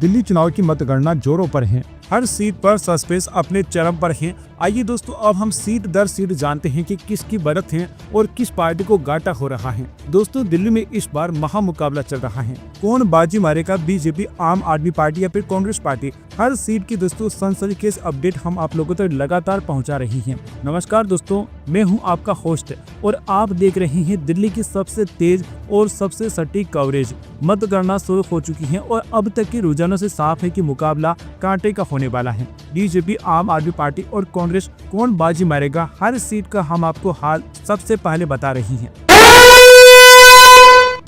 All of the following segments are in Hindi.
दिल्ली चुनाव की मतगणना जोरों पर है। हर सीट पर सस्पेंस अपने चरम पर है। आइए दोस्तों, अब हम सीट दर सीट जानते हैं कि किसकी बढ़त है और किस पार्टी को घाटा हो रहा है। दोस्तों, दिल्ली में इस बार महामुकाबला चल रहा है। कौन बाजी मारेगा, बीजेपी, आम आदमी पार्टी या फिर कांग्रेस पार्टी? हर सीट की दोस्तों सनसनीखेज अपडेट हम आप लोगों तक लगातार पहुंचा रही हैं। नमस्कार दोस्तों, मैं हूं आपका होस्ट और आप देख रहे हैं दिल्ली की सबसे तेज और सबसे सटीक कवरेज। मतगणना शुरू हो चुकी है और अब तक के रुझानों से साफ है कि मुकाबला कांटे का होने वाला है। बीजेपी, आम आदमी पार्टी और कांग्रेस, कौन बाजी मारेगा, हर सीट का हम आपको हाल सबसे पहले बता रही हैं।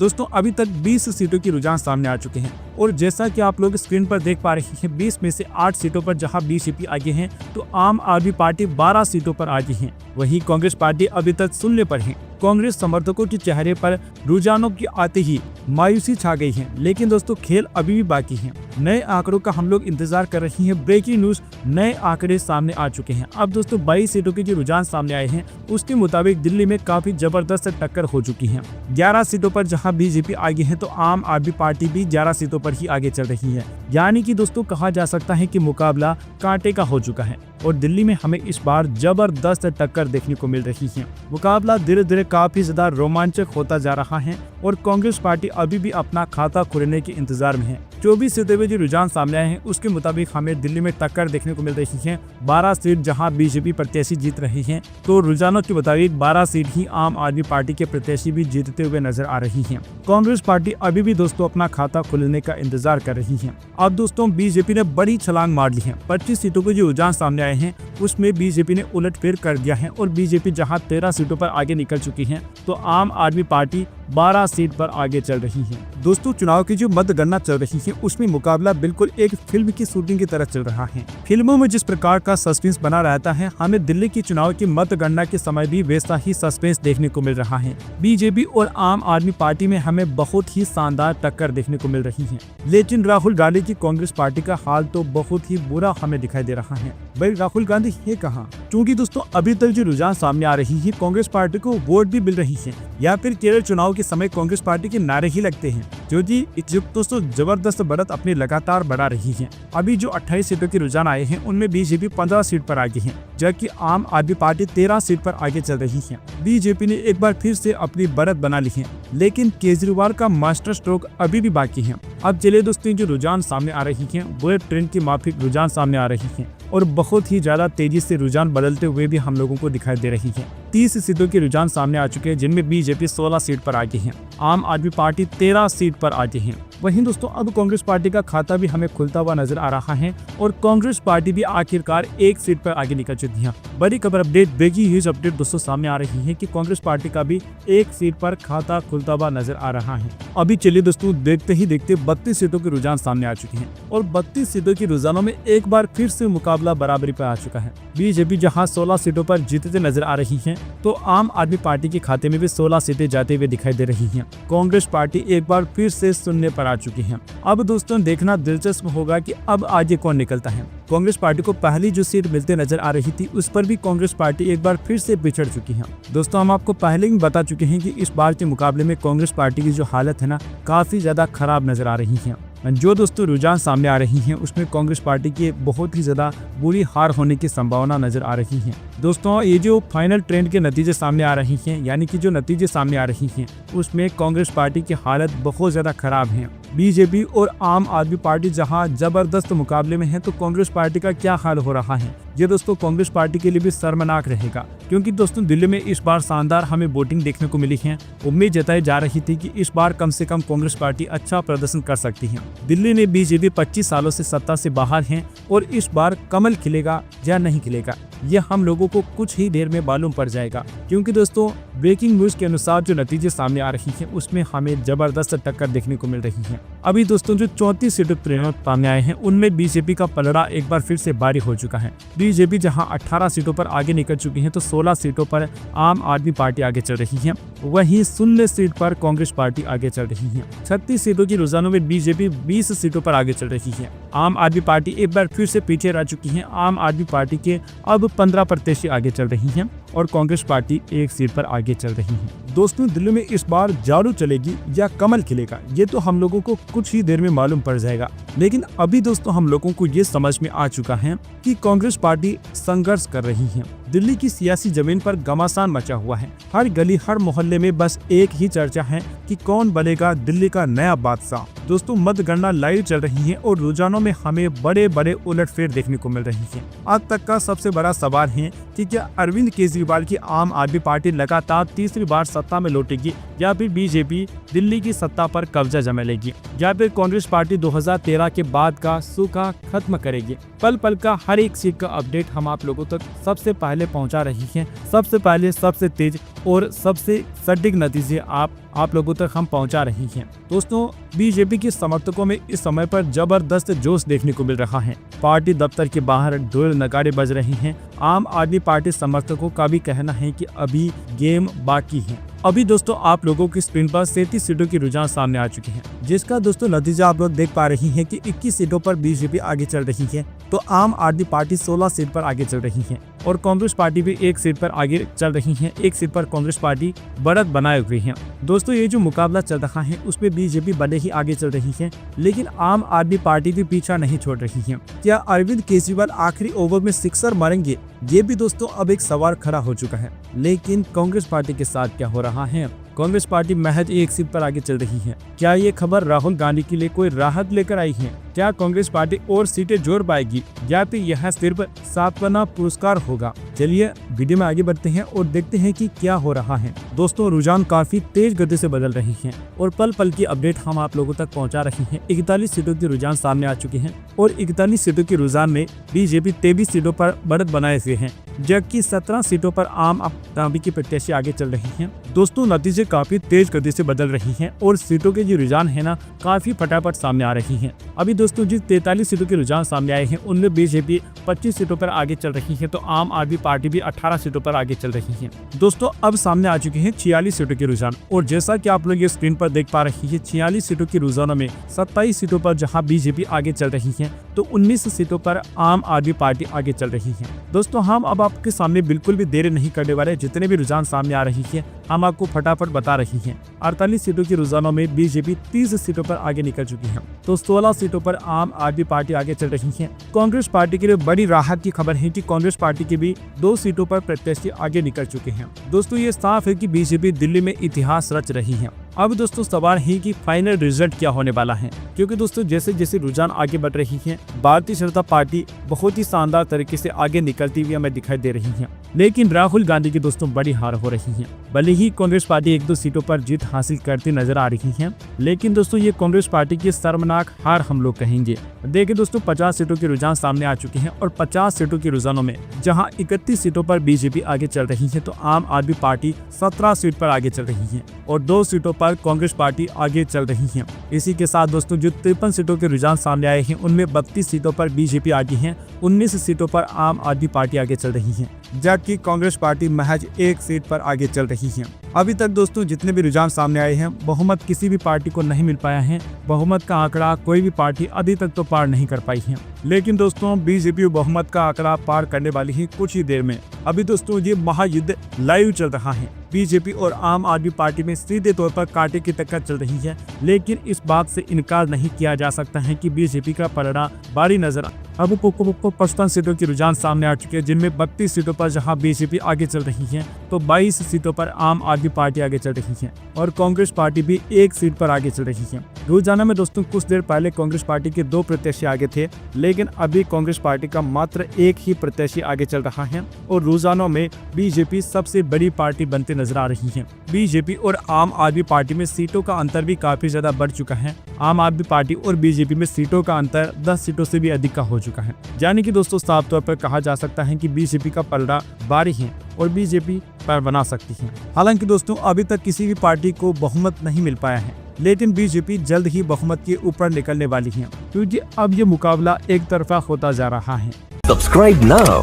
दोस्तों, अभी तक 20 सीटों की रुझान सामने आ चुके हैं और जैसा कि आप लोग स्क्रीन पर देख पा रहे हैं, 20 में से 8 सीटों पर जहां बीजेपी आगे हैं तो आम आदमी पार्टी 12 सीटों पर आगे हैं। वहीं कांग्रेस पार्टी अभी तक शून्य पर है। कांग्रेस समर्थकों के चेहरे पर रुझानों की आते ही मायूसी छा गई है, लेकिन दोस्तों खेल अभी भी बाकी है। नए आंकड़ों का हम लोग इंतजार कर रहे हैं। ब्रेकिंग न्यूज, नए आंकड़े सामने आ चुके हैं। अब दोस्तों 22 सीटों के जो रुझान सामने आए हैं उसके मुताबिक दिल्ली में काफी जबरदस्त टक्कर हो चुकी है। 11 सीटों पर जहां बीजेपी आगे है तो आम आदमी पार्टी भी 11 सीटों पर ही आगे चल रही है। यानी कि दोस्तों कहा जा सकता है कि मुकाबला कांटे का हो चुका है और दिल्ली में हमें इस बार जबरदस्त टक्कर देखने को मिल रही है। मुकाबला धीरे धीरे काफी ज्यादा रोमांचक होता जा रहा है और कांग्रेस पार्टी अभी भी अपना खाता खोलने के इंतजार में है। 24 सीटों में जो रुझान सामने आए हैं उसके मुताबिक हमें दिल्ली में टक्कर देखने को मिल रही है। 12 सीट जहां बीजेपी प्रत्याशी जीत रही हैं तो रुझानों के मुताबिक 12 सीट ही आम आदमी पार्टी के प्रत्याशी भी जीतते हुए नजर आ रही हैं। कांग्रेस पार्टी अभी भी दोस्तों अपना खाता खोलने का इंतजार कर रही है। अब दोस्तों बीजेपी ने बड़ी छलांग मार ली है। 25 सीटों के जो रुझान सामने आए हैं उसमें बीजेपी ने उलटफेर कर दिया है और बीजेपी जहां 13 सीटों पर आगे निकल चुकी है तो आम आदमी पार्टी 12 सीट पर आगे चल रही है। दोस्तों, चुनाव की जो मतगणना चल रही है उसमें मुकाबला बिल्कुल एक फिल्म की शूटिंग की तरह चल रहा है। फिल्मों में जिस प्रकार का सस्पेंस बना रहता है, हमें दिल्ली की चुनाव की मतगणना के समय भी वैसा ही सस्पेंस देखने को मिल रहा है। बीजेपी और आम आदमी पार्टी में हमें बहुत ही शानदार टक्कर देखने को मिल रही है, लेकिन राहुल गांधी की कांग्रेस पार्टी का हाल तो बहुत ही बुरा हमें दिखाई दे रहा है। भाई राहुल गांधी है कहाँ? क्योंकि दोस्तों अभी तक जो रुझान सामने आ रही है कांग्रेस पार्टी को वोट भी मिल रही है या फिर केरल चुनाव के समय कांग्रेस पार्टी के नारे ही लगते हैं, जो जी दोस्तों जबरदस्त बढ़त अपनी लगातार बढ़ा रही है। अभी जो 28 सीटों के रुझान आए हैं उनमें बीजेपी 15 सीट पर आगे है, जबकि आम आदमी पार्टी 13 सीट पर आगे चल रही है। बीजेपी ने एक बार फिर से अपनी बढ़त बना ली है, लेकिन केजरीवाल का मास्टर स्ट्रोक अभी भी बाकी है। अब चलिए दोस्तों, जो रुझान सामने आ रही है बुलेट ट्रेन की माफिक रुझान सामने आ रही है और बहुत ही ज्यादा तेजी से रुझान बदलते हुए भी हम लोगों को दिखाई दे रही है। 30 सीटों के रुझान सामने आ चुके हैं जिनमें बीजेपी 16 सीट पर आगे है, आम आदमी पार्टी 13 सीट पर आगे है। वहीं दोस्तों अब कांग्रेस पार्टी का खाता भी हमें खुलता हुआ नजर आ रहा है और कांग्रेस पार्टी भी आखिरकार 1 सीट पर आगे निकल चुकी है। बड़ी खबर अपडेट, ब्रेकिंग न्यूज अपडेट दोस्तों सामने आ रही है कि कांग्रेस पार्टी का भी 1 सीट पर खाता खुलता हुआ नजर आ रहा है। अभी चलिए दोस्तों, देखते ही देखते 32 सीटों के रुझान सामने आ चुके हैं और 32 सीटों के रुझानों में एक बार फिर से मुकाबला बराबरी पर आ चुका है। बीजेपी जहां 16 सीटों पर जीतते नजर आ रही है तो आम आदमी पार्टी के खाते में भी 16 सीटें जाते हुए दिखाई दे रही हैं। कांग्रेस पार्टी एक बार फिर से शून्य पर आ चुकी है। अब दोस्तों देखना दिलचस्प होगा कि अब आगे कौन निकलता है। कांग्रेस पार्टी को पहली जो सीट मिलते नजर आ रही थी उस पर भी कांग्रेस पार्टी एक बार फिर से पिछड़ चुकी है। दोस्तों हम आपको पहले ही बता चुके हैं कि इस बार के मुकाबले में कांग्रेस पार्टी की जो हालत है ना काफी ज्यादा खराब नजर आ रही है। जो दोस्तों रुझान सामने आ रही हैं उसमें कांग्रेस पार्टी की बहुत ही ज्यादा बुरी हार होने की संभावना नजर आ रही है। दोस्तों ये जो फाइनल ट्रेंड के नतीजे सामने आ रही हैं, यानी कि जो नतीजे सामने आ रही हैं उसमें कांग्रेस पार्टी की हालत बहुत ज्यादा खराब है। बीजेपी और आम आदमी पार्टी जहां जबरदस्त मुकाबले में है तो कांग्रेस पार्टी का क्या हाल हो रहा है, ये दोस्तों कांग्रेस पार्टी के लिए भी शर्मनाक रहेगा। क्योंकि दोस्तों दिल्ली में इस बार शानदार हमें वोटिंग देखने को मिली है। उम्मीद जताई जा रही थी कि इस बार कम से कम कांग्रेस पार्टी अच्छा प्रदर्शन कर सकती है। दिल्ली में बीजेपी 25 सालों से सत्ता से बाहर है और इस बार कमल खिलेगा या नहीं खिलेगा यह हम लोगों को कुछ ही देर में मालूम पड़ जाएगा। क्योंकि दोस्तों ब्रेकिंग न्यूज के अनुसार जो नतीजे सामने आ रही हैं उसमें हमें जबरदस्त टक्कर देखने को मिल रही है। अभी दोस्तों जो 34 सीटों पर सामने आए हैं उनमें बीजेपी का पलड़ा एक बार फिर से भारी हो चुका है। बीजेपी जहां 18 सीटों पर आगे निकल चुकी है तो 16 सीटों पर आम आदमी पार्टी आगे चल रही है, वहीं 16 सीट पर कांग्रेस पार्टी आगे चल रही है। 36 सीटों की रुझानों में बीजेपी 20 सीटों पर आगे चल रही है। आम आदमी पार्टी एक बार फिर से पीछे रह चुकी है। आम आदमी पार्टी के अब 15 प्रत्याशी आगे चल रही हैं और कांग्रेस पार्टी 1 सीट पर आगे चल रही है। दोस्तों, दिल्ली में इस बार झाड़ू चलेगी या कमल खिलेगा, ये तो हम लोगों को कुछ ही देर में मालूम पड़ जाएगा। लेकिन अभी दोस्तों हम लोगों को ये समझ में आ चुका है कि कांग्रेस पार्टी संघर्ष कर रही है। दिल्ली की सियासी जमीन पर घमासान मचा हुआ है। हर गली हर मोहल्ले में बस एक ही चर्चा है कि कौन बनेगा दिल्ली का नया बादशाह। दोस्तों, मतगणना लाइव चल रही है और रुझानों में हमें बड़े बड़े उलटफेर देखने को मिल रही है। आज तक का सबसे बड़ा सवाल है कि क्या अरविंद केजरीवाल की आम आदमी पार्टी लगातार तीसरी बार सत्ता में लौटेगी या फिर बीजेपी दिल्ली की सत्ता पर कब्जा जमा लेगी या फिर कांग्रेस पार्टी 2013 के बाद का सूखा खत्म करेगी। पल पल का हर एक सीट का अपडेट हम आप लोगों तक सबसे पहले पहुंचा रही है। सबसे पहले, सबसे तेज और सबसे सटीक नतीजे आप लोगों तक हम पहुंचा रही हैं। दोस्तों, बीजेपी के समर्थकों में इस समय पर जबरदस्त जोश देखने को मिल रहा है। पार्टी दफ्तर के बाहर ढोल नगाड़े बज रहे हैं। आम आदमी पार्टी समर्थकों का भी कहना है कि अभी गेम बाकी है। अभी दोस्तों आप लोगों की स्क्रीन पर 37 सीटों की रुझान सामने आ चुके हैं, जिसका दोस्तों नतीजा आप लोग देख पा रही हैं कि 21 सीटों पर बीजेपी आगे चल रही है, तो आम आदमी पार्टी 16 सीट पर आगे चल रही है और कांग्रेस पार्टी भी 1 सीट पर आगे चल रही है। 1 सीट पर कांग्रेस पार्टी बढ़त बनाए हुए है। दोस्तों, ये जो मुकाबला चल रहा है उसमें बीजेपी बड़े ही आगे चल रही है, लेकिन आम आदमी पार्टी भी पीछा नहीं छोड़ रही है। क्या अरविंद केजरीवाल आखिरी ओवर में सिक्सर मारेंगे? ये भी दोस्तों अब एक सवाल खड़ा हो चुका है। लेकिन कांग्रेस पार्टी के साथ क्या हो रहा है? कांग्रेस पार्टी महज 1 सीट पर आगे चल रही है। क्या ये खबर राहुल गांधी के लिए कोई राहत लेकर आई है? क्या कांग्रेस पार्टी और सीटें जोड़ पाएगी या फिर यह सिर्फ सांत्वना पुरस्कार होगा? चलिए वीडियो में आगे बढ़ते हैं और देखते हैं कि क्या हो रहा है। दोस्तों, रुझान काफी तेज गति से बदल रही है और पल पल की अपडेट हम आप लोगों तक पहुंचा रहे हैं। 41 सीटों की रुझान सामने आ चुके हैं और 41 सीटों की रुझान में बीजेपी 23 सीटों पर बढ़त बनाए हुए है, जबकि 17 सीटों पर आम आदमी की प्रत्याशी आगे चल रही हैं। दोस्तों, नतीजे काफी तेज गति से बदल रही हैं और सीटों के जो रुझान है ना काफी फटाफट सामने आ रही हैं। अभी दोस्तों जिस 43 सीटों के रुझान सामने आए हैं उनमें बीजेपी 25 सीटों पर आगे चल रही है, तो आम आदमी पार्टी भी 18 सीटों पर आगे चल रही है। दोस्तों, अब सामने आ चुके हैं 46 सीटों के रुझान और जैसा कि आप लोग ये स्क्रीन पर देख पा रही है, 46 सीटों के रुझानों में 27 सीटों पर जहां बीजेपी आगे चल रही है, तो 19 सीटों पर आम आदमी पार्टी आगे चल रही है। दोस्तों, हम अब आपके सामने बिल्कुल भी देरी नहीं करने वाले। जितने भी रुझान सामने आ रही है हम आपको फटाफट बता रही हैं। 48 सीटों के रुझानों में बीजेपी 30 सीटों पर आगे निकल चुकी है, तो 16 सीटों पर आम आदमी पार्टी आगे चल रही है। कांग्रेस पार्टी के लिए बड़ी राहत की खबर है कि कांग्रेस पार्टी के भी 2 सीटों पर प्रत्याशी आगे निकल चुके हैं। दोस्तों, ये साफ है कि बीजेपी दिल्ली में इतिहास रच रही है। अब दोस्तों सवाल है कि फाइनल रिजल्ट क्या होने वाला है, क्योंकि दोस्तों जैसे जैसे रुझान आगे बढ़ रही है भारतीय जनता पार्टी बहुत ही शानदार तरीके से आगे निकलती हुई हमें दिखाई दे रही है, लेकिन राहुल गांधी की दोस्तों बड़ी हार हो रही है। भले ही कांग्रेस पार्टी 1-2 सीटों पर जीत हासिल करती नजर आ रही है, लेकिन दोस्तों ये कांग्रेस पार्टी की शर्मनाक हार हम लोग कहेंगे। देखिए दोस्तों, 50 सीटों के रुझान सामने आ चुके हैं और 50 सीटों के रुझानों में जहां 31 सीटों पर बीजेपी आगे चल रही है, तो आम आदमी पार्टी 17 सीट पर आगे चल रही है और 2 सीटों पर कांग्रेस पार्टी आगे चल रही है। इसी के साथ दोस्तों जो 53 सीटों के रुझान सामने आए हैं उनमें 32 सीटों पर बीजेपी आगे है, 19 सीटों पर आम आदमी पार्टी आगे चल रही है, जबकि कांग्रेस पार्टी महज 1 सीट पर आगे चल रही है। अभी तक दोस्तों जितने भी रुझान सामने आए हैं बहुमत किसी भी पार्टी को नहीं मिल पाया है। बहुमत का आंकड़ा कोई भी पार्टी अभी तक तो पार नहीं कर पाई है, लेकिन दोस्तों बीजेपी बहुमत का आंकड़ा पार करने वाली है कुछ ही देर में। अभी दोस्तों ये महायुद्ध लाइव चल रहा है। बीजेपी और आम आदमी पार्टी में सीधे तौर पर कांटे की टक्कर चल रही है, लेकिन इस बात से इनकार नहीं किया जा सकता है कि बीजेपी का परिणाम भारी नजर अब 55 सीटों की रुझान सामने आ चुके हैं, जिनमें 32 सीटों पर जहां बीजेपी आगे चल रही है, तो 22 सीटों पर आम आदमी पार्टी आगे चल रही है और कांग्रेस पार्टी भी 1 सीट पर आगे चल रही है। रोजाना में दोस्तों कुछ देर पहले कांग्रेस पार्टी के 2 प्रत्याशी आगे थे, लेकिन अभी कांग्रेस पार्टी का मात्र 1 ही प्रत्याशी आगे चल रहा है और रोजानों में बीजेपी सबसे बड़ी पार्टी बनते नजर आ रही है। बीजेपी और आम आदमी पार्टी में सीटों का अंतर भी काफी ज्यादा बढ़ चुका है। आम आदमी पार्टी और बीजेपी में सीटों का अंतर 10 सीटों से भी अधिक का हो चुका है, यानी कि दोस्तों साफ तौर पर कहा जा सकता है कि बीजेपी का पलड़ा भारी है और बीजेपी पर बना सकती है। हालांकि दोस्तों अभी तक किसी भी पार्टी को बहुमत नहीं मिल पाया है, लेकिन बीजेपी जल्द ही बहुमत के ऊपर निकलने वाली है, क्योंकि अब ये मुकाबला एक तरफा होता जा रहा है। Subscribe now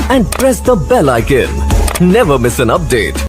and press the bell icon. Never miss an update.